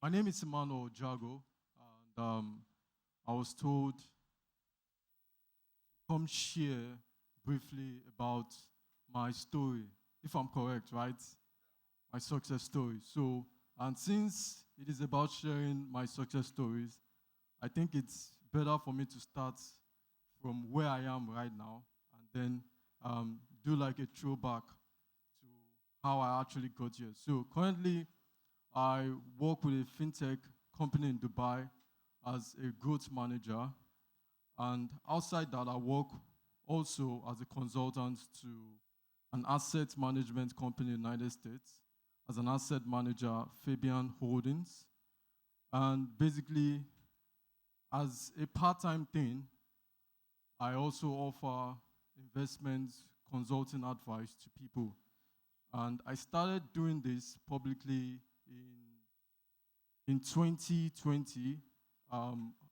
My name is Emmanuel Jogo, and I was told to come share briefly about my story, if I'm correct, right? My success story. And since it is about sharing my success stories, I think it's better for me to start from where I am right now and then do like a throwback to how I actually got here. So currently, I work with a fintech company in Dubai as a growth manager. And outside that, I work also as a consultant to an asset management company in the United States as an asset manager, Fabian Holdings. And basically, as a part time thing, I also offer investment consulting advice to people. And I started doing this publicly in 2020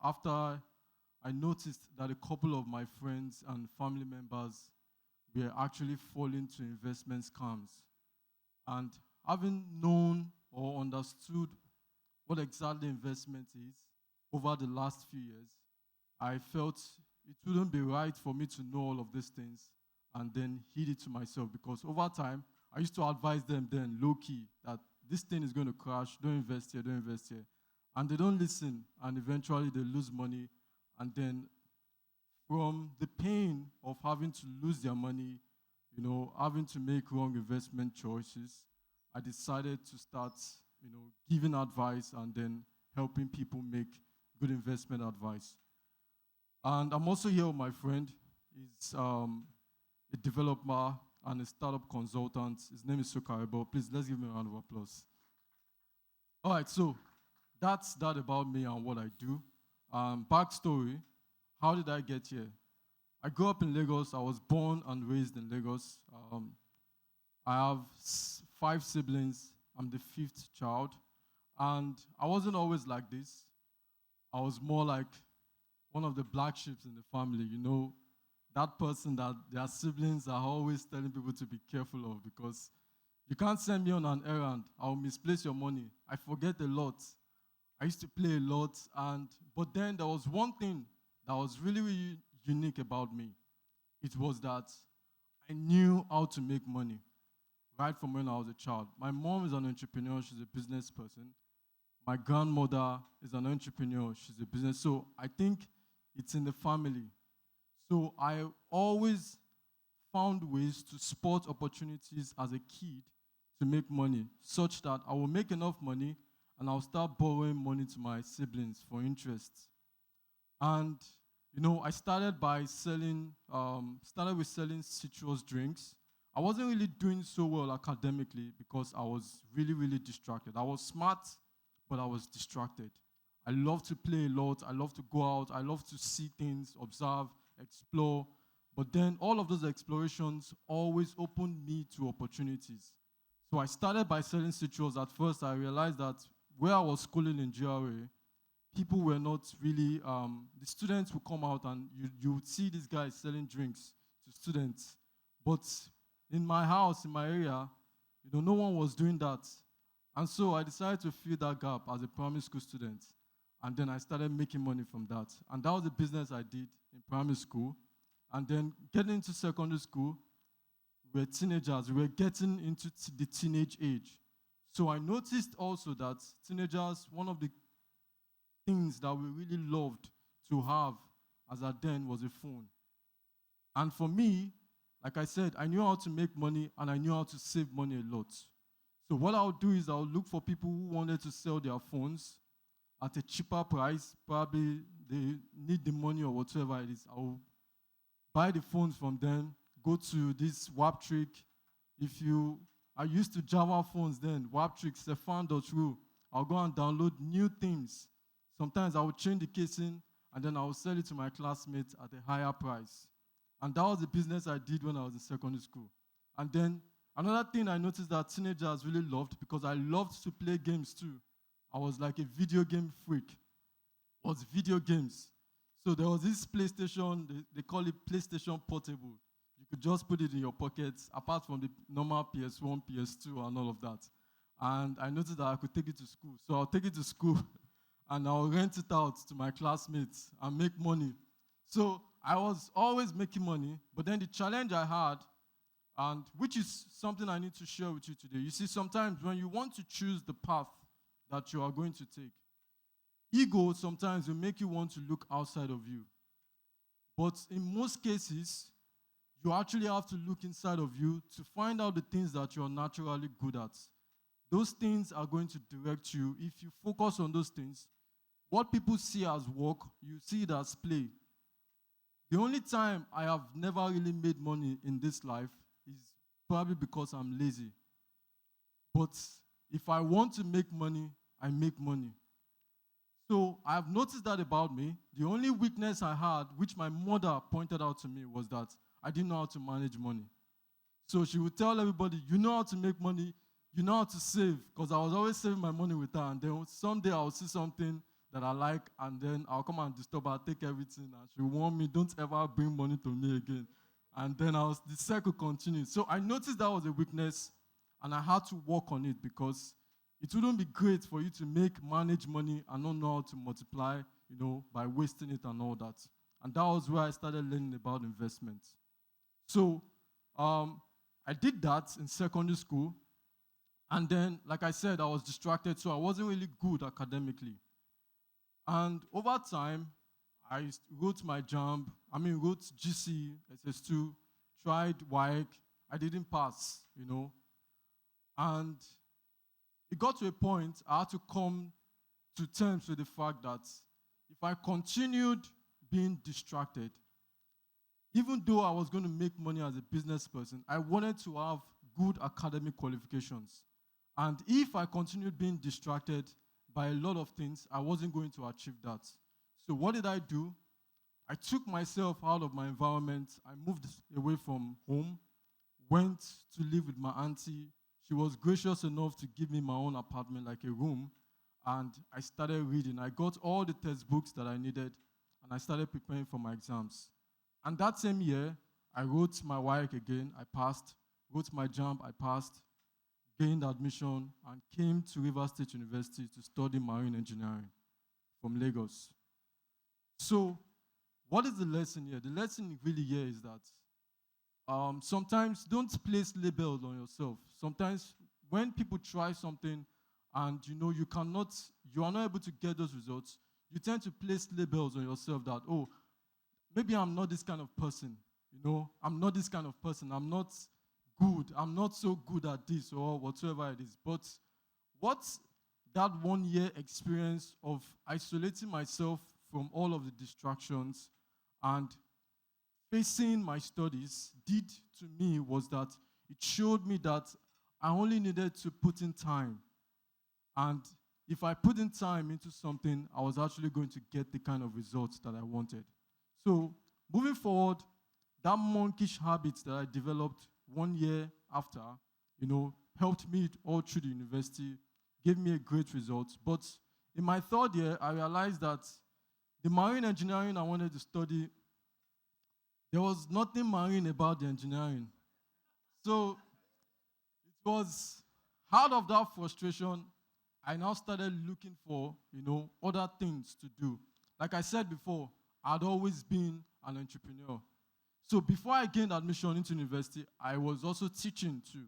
after I noticed that a couple of my friends and family members were actually falling to investment scams. And having known or understood what exactly investment is over the last few years, I felt it wouldn't be right for me to know all of these things and then heed it to myself because over time, I used to advise them then low key that this thing is going to crash, don't invest here, don't invest here. And they don't listen, and eventually they lose money. And then from the pain of having to lose their money, having to make wrong investment choices, I decided to start, giving advice and then helping people make good investment advice. And I'm also here with my friend. He's a developer and a startup consultant. His name is Sokarebo. Please, let's give him a round of applause. All right, so that's that about me and what I do. Backstory, how did I get here? I grew up in Lagos. I was born and raised in Lagos. I have five siblings. I'm the fifth child. And I wasn't always like this. I was more like one of the black sheep in the family, that person that their siblings are always telling people to be careful of because you can't send me on an errand. I'll misplace your money. I forget a lot. I used to play a lot, but then there was one thing that was really, really unique about me. It was that I knew how to make money right from when I was a child. My mom is an entrepreneur, she's a business person. My grandmother is an entrepreneur, she's a business. So I think it's in the family. So I always found ways to spot opportunities as a kid to make money, such that I will make enough money and I'll start borrowing money to my siblings for interest. And I started by started with selling citrus drinks. I wasn't really doing so well academically because I was really, really distracted. I was smart, but I was distracted. I love to play a lot. I love to go out. I love to see things, observe, explore. But then all of those explorations always opened me to opportunities. So I started by selling citrus. At first, I realized that where I was schooling in GRA, people were not really, the students would come out and you would see these guys selling drinks to students. But in my house, in my area, no one was doing that. And so I decided to fill that gap as a primary school student. And then I started making money from that. And that was the business I did in primary school. And then getting into secondary school, we were teenagers. We were getting into the teenage age. So I noticed also that teenagers, one of the things that we really loved to have as at then was a phone. And for me, like I said, I knew how to make money and I knew how to save money a lot. So what I'll do is I'll look for people who wanted to sell their phones at a cheaper price. Probably they need the money or whatever it is. I'll buy the phones from them, go to this Wap Trick. I used to Java phones then, Wap Trick, Stefan.ru. I'll go and download new things. Sometimes I would change the casing and then I would sell it to my classmates at a higher price. And that was the business I did when I was in secondary school. And then another thing I noticed that teenagers really loved, because I loved to play games too. I was like a video game freak. Was video games. So there was this PlayStation, they call it PlayStation Portable. You could just put it in your pockets, apart from the normal PS1, PS2, and all of that. and I noticed that I could take it to school. So I'll take it to school and I'll rent it out to my classmates and make money. So I was always making money, but then the challenge I had, and which is something I need to share with you today. You see, sometimes when you want to choose the path that you are going to take, ego sometimes will make you want to look outside of you. But in most cases, you actually have to look inside of you to find out the things that you're naturally good at. Those things are going to direct you. If you focus on those things, what people see as work, you see it as play. The only time I have never really made money in this life is probably because I'm lazy. But if I want to make money, I make money. So I've noticed that about me. The only weakness I had, which my mother pointed out to me, was that I didn't know how to manage money. So she would tell everybody, you know how to make money, you know how to save, because I was always saving my money with her. And then someday I'll see something that I like, and then I'll come and disturb her, take everything, and she warn me, don't ever bring money to me again. And then the cycle continued. So I noticed that was a weakness, and I had to work on it because it wouldn't be great for you to manage money and not know how to multiply, by wasting it and all that. And that was where I started learning about investments. So I did that in secondary school. And then, like I said, I was distracted, so I wasn't really good academically. And over time, I wrote my wrote GC, SS2, tried WAEC. I didn't pass, And it got to a point I had to come to terms with the fact that if I continued being distracted, even though I was going to make money as a business person, I wanted to have good academic qualifications. And if I continued being distracted by a lot of things, I wasn't going to achieve that. So what did I do? I took myself out of my environment. I moved away from home, went to live with my auntie. She was gracious enough to give me my own apartment, like a room, and I started reading. I got all the textbooks that I needed, and I started preparing for my exams. And that same year, I wrote my WAEC again. I passed. Wrote my JAMB. I passed. Gained admission, and came to Rivers State University to study marine engineering from Lagos. So, what is the lesson here? The lesson really here is that sometimes don't place labels on yourself. Sometimes when people try something and you are not able to get those results, you tend to place labels on yourself that, oh, maybe I'm not this kind of person. I'm not this kind of person. I'm not good. I'm not so good at this or whatever it is. But what's that 1 year experience of isolating myself from all of the distractions and facing my studies did to me was that it showed me that I only needed to put in time. And if I put in time into something, I was actually going to get the kind of results that I wanted. So moving forward, that monkish habit that I developed 1 year after, helped me all through the university, gave me a great result. But in my third year, I realized that the marine engineering I wanted to study, there was nothing marine about the engineering. So it was out of that frustration, I now started looking for, other things to do. Like I said before, I'd always been an entrepreneur. So before I gained admission into university, I was also teaching too.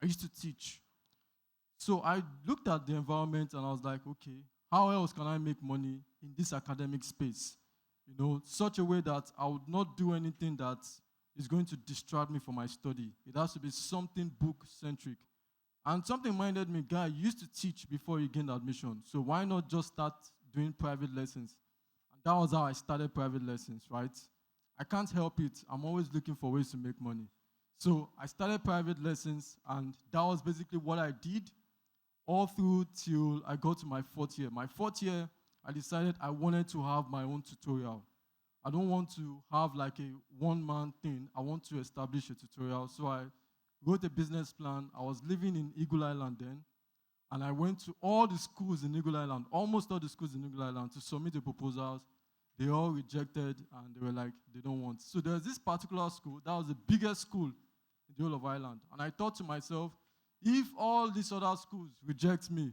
I used to teach. So I looked at the environment and I was like, okay, how else can I make money in this academic space? Such a way that I would not do anything that is going to distract me from my study. It has to be something book-centric. And something reminded me, guy, you used to teach before you gained admission. So why not just start doing private lessons? And that was how I started private lessons, right? I can't help it. I'm always looking for ways to make money. So I started private lessons, and that was basically what I did all through till I got to my fourth year. My fourth year, I decided I wanted to have my own tutorial. I don't want to have like a one-man thing. I want to establish a tutorial. So I wrote a business plan. I was living in Eagle Island then, and I went to all the schools in Eagle Island, almost all the schools in Eagle Island, to submit the proposals. They all rejected, and they were like, they don't want. So there's this particular school that was the biggest school in the whole of Ireland. And I thought to myself, If all these other schools reject me,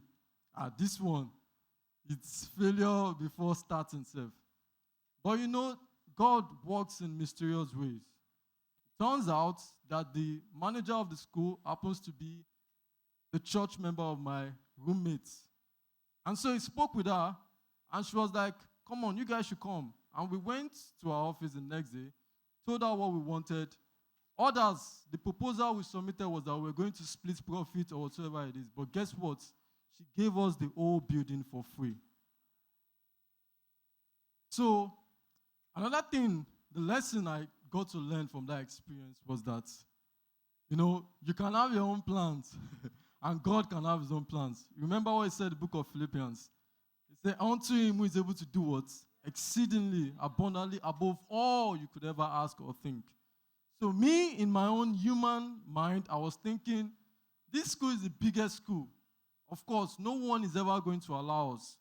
this one, it's failure before starting self. But God works in mysterious ways. Turns out that the manager of the school happens to be the church member of my roommates. And so he spoke with her, and she was like, come on, you guys should come. And we went to our office the next day, told her what we wanted. Others, the proposal we submitted was that we were going to split profit or whatever it is. But guess what? She gave us the whole building for free. So, another thing, the lesson I got to learn from that experience was that, you can have your own plans, and God can have his own plans. Remember what he said in the book of Philippians? He said, unto him who is able to do what? Exceedingly, abundantly, above all you could ever ask or think. So me, in my own human mind, I was thinking, this school is the biggest school. Of course, no one is ever going to allow us.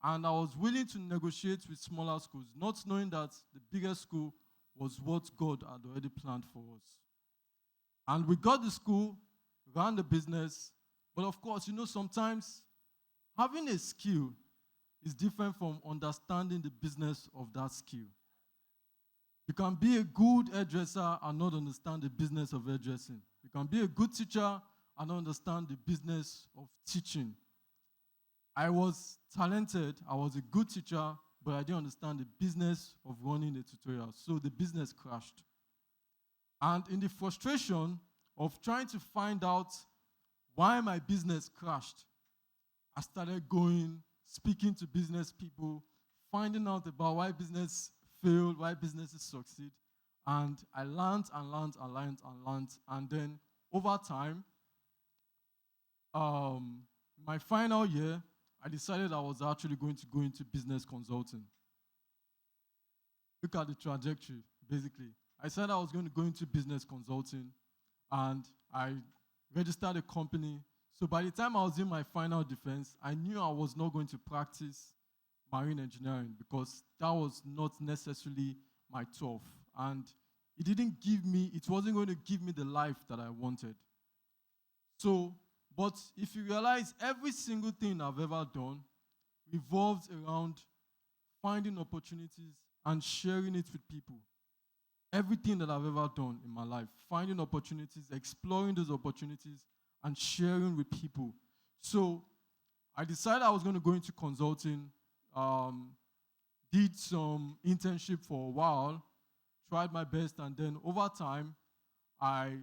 And I was willing to negotiate with smaller schools, not knowing that the biggest school was what God had already planned for us. And we got the school, ran the business, but of course, sometimes having a skill is different from understanding the business of that skill. You can be a good hairdresser and not understand the business of hairdressing. You can be a good teacher and not understand the business of teaching. I was talented, I was a good teacher, but I didn't understand the business of running a tutorial. So the business crashed. And in the frustration of trying to find out why my business crashed, I started going, speaking to business people, finding out about why business failed, why businesses succeed. And I learned and learned and learned and learned. And then over time, my final year, I decided I was actually going to go into business consulting. Look at the trajectory, basically. I said I was going to go into business consulting, and I registered a company. So by the time I was in my final defense, I knew I was not going to practice marine engineering because that was not necessarily my turf. And it wasn't going to give me the life that I wanted. So, but if you realize every single thing I've ever done revolves around finding opportunities and sharing it with people. Everything that I've ever done in my life, finding opportunities, exploring those opportunities, and sharing with people. So I decided I was going to go into consulting, did some internship for a while, tried my best, and then over time, I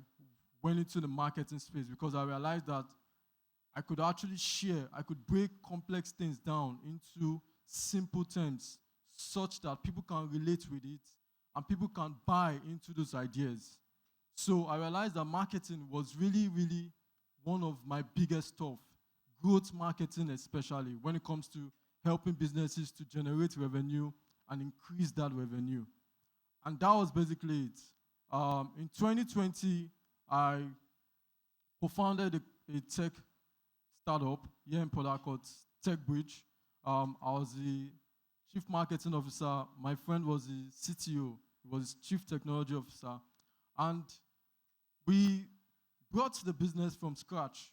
went into the marketing space because I realized that I could actually I could break complex things down into simple terms such that people can relate with it and people can buy into those ideas. So I realized that marketing was really, really one of my biggest stuff. Growth marketing especially, when it comes to helping businesses to generate revenue and increase that revenue. And that was basically it. In 2020, I co-founded a tech startup here in Port Harcourt, TechBridge. I was the chief marketing officer. My friend was the CTO. He was chief technology officer. And we brought the business from scratch,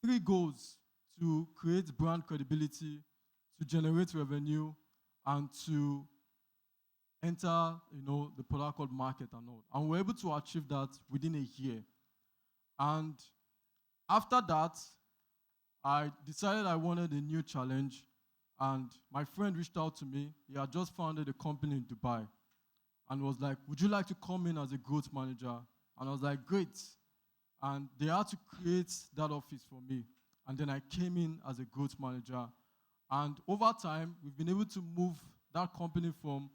3 goals: to create brand credibility, to generate revenue, and to enter, the Port Harcourt market and all. And we were able to achieve that within a year. And after that, I decided I wanted a new challenge. And my friend reached out to me. He had just founded a company in Dubai and was like, would you like to come in as a growth manager? And I was like, great. And they had to create that office for me. And then I came in as a growth manager. And over time, we've been able to move that company from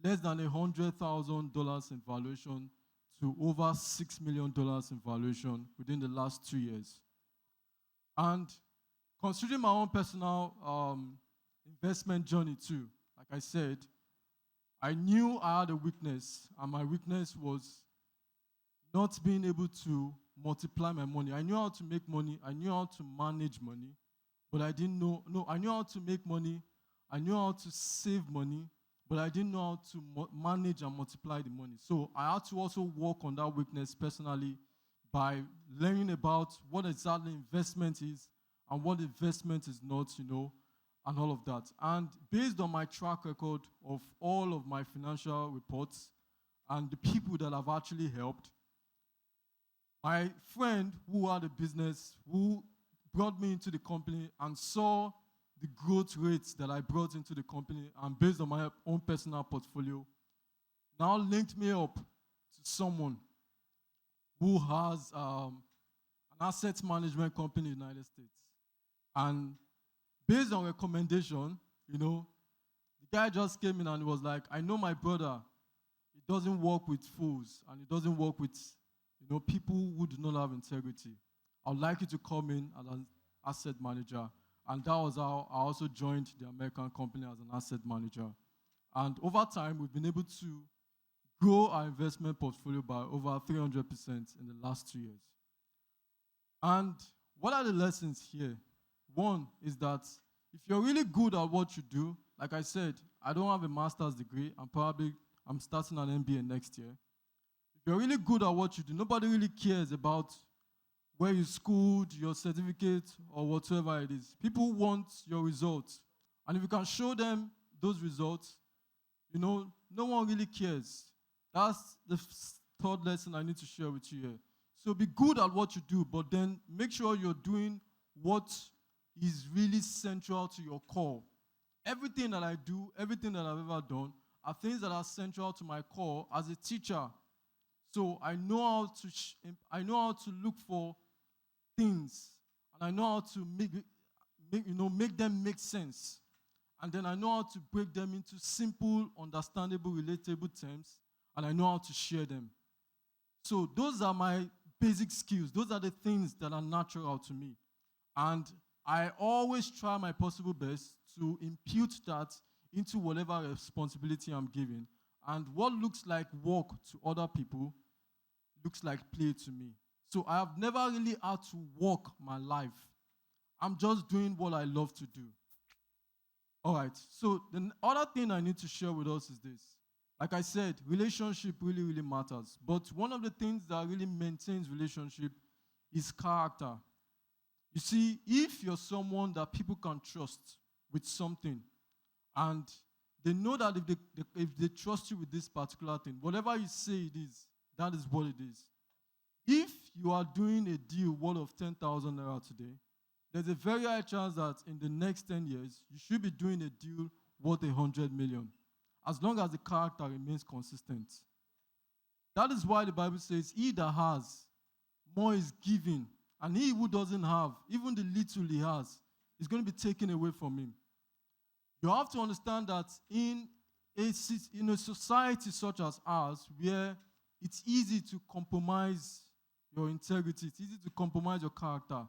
less than $100,000 in valuation to over $6 million in valuation within the last 2 years. And considering my own personal investment journey too, like I said, I knew I had a weakness, and my weakness was not being able to multiply my money. I knew how to make money, I knew how to manage money, but I didn't know, I knew how to make money, I knew how to save money, but I didn't know how to manage and multiply the money. So I had to also work on that weakness personally by learning about what exactly investment is and what investment is not, and all of that. And based on my track record of all of my financial reports and the people that I've actually helped, my friend who had a business, who brought me into the company and saw the growth rates that I brought into the company, and based on my own personal portfolio, now linked me up to someone who has an asset management company in the United States. And based on recommendation, the guy just came in and was like, I know my brother, he doesn't work with fools and he doesn't work with people who do not have integrity. I'd like you to come in as an asset manager. And that was how I also joined the American company as an asset manager. And over time, we've been able to grow our investment portfolio by over 300% in the last 2 years. And what are the lessons here? One is that if you're really good at what you do, like I said, I don't have a master's degree. I'm starting an MBA next year. If you're really good at what you do, nobody really cares about where you schooled, your certificate, or whatever it is. People want your results. And if you can show them those results, no one really cares. That's the third lesson I need to share with you here. So be good at what you do, but then make sure you're doing what is really central to your core. Everything that I do, everything that I've ever done, are things that are central to my core as a teacher. So I know how to look for things, and I know how to make them make sense. And then I know how to break them into simple, understandable, relatable terms, and I know how to share them. So those are my basic skills. Those are the things that are natural to me. And I always try my possible best to impute that into whatever responsibility I'm given. And what looks like work to other people looks like play to me. So I have never really had to work my life. I'm just doing what I love to do. All right, so the other thing I need to share with us is this. Like I said, relationship really, really matters. But one of the things that really maintains relationship is character. You see, if you're someone that people can trust with something, and they know that if they trust you with this particular thing, whatever you say it is, that is what it is. If you are doing a deal worth of 10,000 naira today, there's a very high chance that in the next 10 years, you should be doing a deal worth 100 million, as long as the character remains consistent. That is why the Bible says, he that has, more is given, and he who doesn't have, even the little he has, is going to be taken away from him. You have to understand that in a society such as ours, where it's easy to compromise your integrity, it's easy to compromise your character.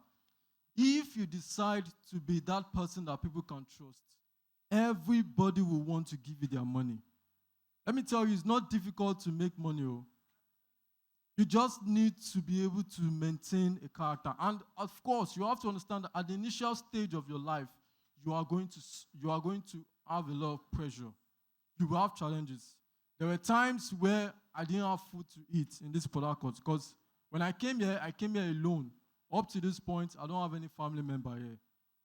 If you decide to be that person that people can trust, everybody will want to give you their money. Let me tell you, it's not difficult to make money. You just need to be able to maintain a character. And of course, you have to understand that at the initial stage of your life, you are going to have a lot of pressure. You will have challenges. There were times where I didn't have food to eat in this Port Harcourt, because when I came here alone. Up to this point, I don't have any family member here.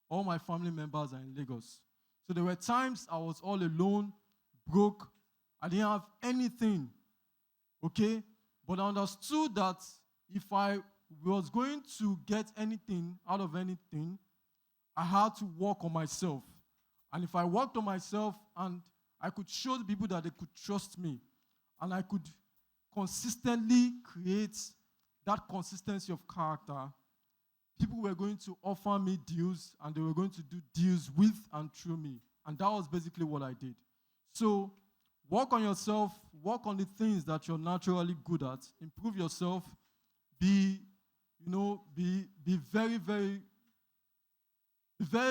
All my family members are in Lagos. So there were times I was all alone, broke. I didn't have anything, okay? But I understood that if I was going to get anything out of anything, I had to work on myself. And if I worked on myself and I could show the people that they could trust me, and I could consistently create that consistency of character, people were going to offer me deals, and they were going to do deals with and through me. And that was basically what I did. So work on yourself, work on the things that you're naturally good at, improve yourself, be very,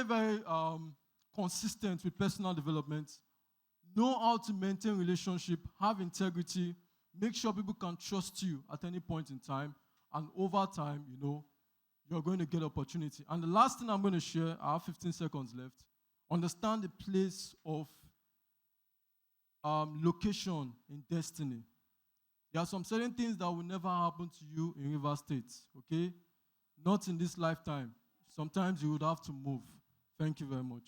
very consistent with personal development, know how to maintain relationship, have integrity, make sure people can trust you at any point in time, and over time, you're going to get opportunity. And the last thing I'm going to share, I have 15 seconds left. Understand the place of location in destiny. There are some certain things that will never happen to you in River State, okay? Not in this lifetime. Sometimes you would have to move. Thank you very much.